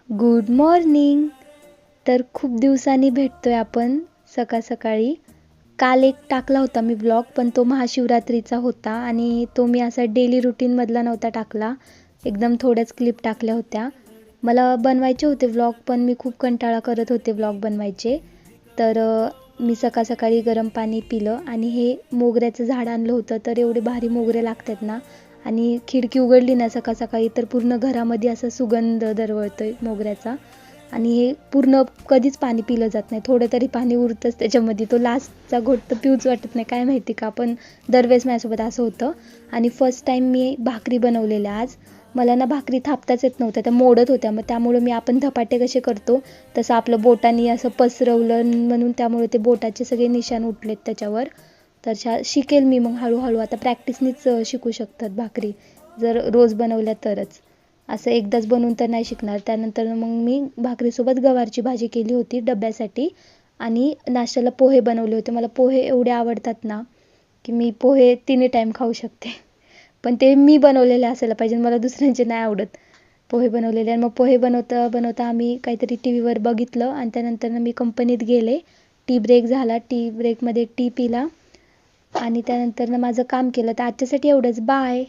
Good morning. तर खूप दिवसांनी भेटतोय आपण सकाळ सकाळी. काल एक टाकला होता मी व्लॉग, पण तो महाशिवरात्रीचा होता आणि तो मी असा डेली रुटीनमधला नव्हता टाकला. एकदम थोड्याच क्लिप टाकल्या होत्या. मला बनवायचे होते व्लॉग, पण मी खूप कंटाळा करत होते व्लॉग बनवायचे. तर मी सकाळ सकाळी गरम पाणी पिलं आणि हे मोगऱ्याचं झाड आणलं होतं. तर एवढे भारी मोगरे लागतात ना, आणि खिडकी उघडली ना सकाळ सकाळी तर पूर्ण घरामध्ये असा सुगंध दरवळतोय मोगऱ्याचा. आणि हे पूर्ण कधीच पाणी पिलं जात नाही, थोडं तरी पाणी उरतंच त्याच्यामध्ये. तो लास्टचा घोट तर पिऊच वाटत नाही, काय माहिती का, पण दरवेळेस माझ्यासोबत असं होतं. आणि फर्स्ट टाईम मी भाकरी बनवलेल्या आज. मला ना भाकरी थापताच येत नव्हत्या, त्या मोडत होत्या. मग त्यामुळे मी आपण धपाटे कसे करतो तसं आपलं बोटांनी असं पसरवलं, म्हणून त्यामुळे ते बोटाचे सगळे निशाण उठलेत त्याच्यावर. तर शिकेल मी मग हळूहळू. आता प्रॅक्टिसनीच शिकू शकतात भाकरी, जर रोज बनवल्या तरच. असं एकदाच बनवून तर नाही शिकणार. त्यानंतर मग मी भाकरीसोबत गवारची भाजी केली होती डब्यासाठी. आणि नाश्त्याला पोहे बनवले होते. मला पोहे एवढे आवडतात ना, की मी पोहे 3 टाईम खाऊ शकते. पण ते मी बनवलेले असायला पाहिजे, मला दुसऱ्यांचे नाही आवडत पोहे बनवलेले. आणि मग पोहे बनवता बनवता आम्ही काहीतरी टी व्हीवर बघितलं आणि त्यानंतर मी कंपनीत गेले. टी ब्रेक झाला, टी ब्रेकमध्ये टी पिला आणि त्यानंतर माझं काम केलं. तर आजच्यासाठी एवढंच. बाय.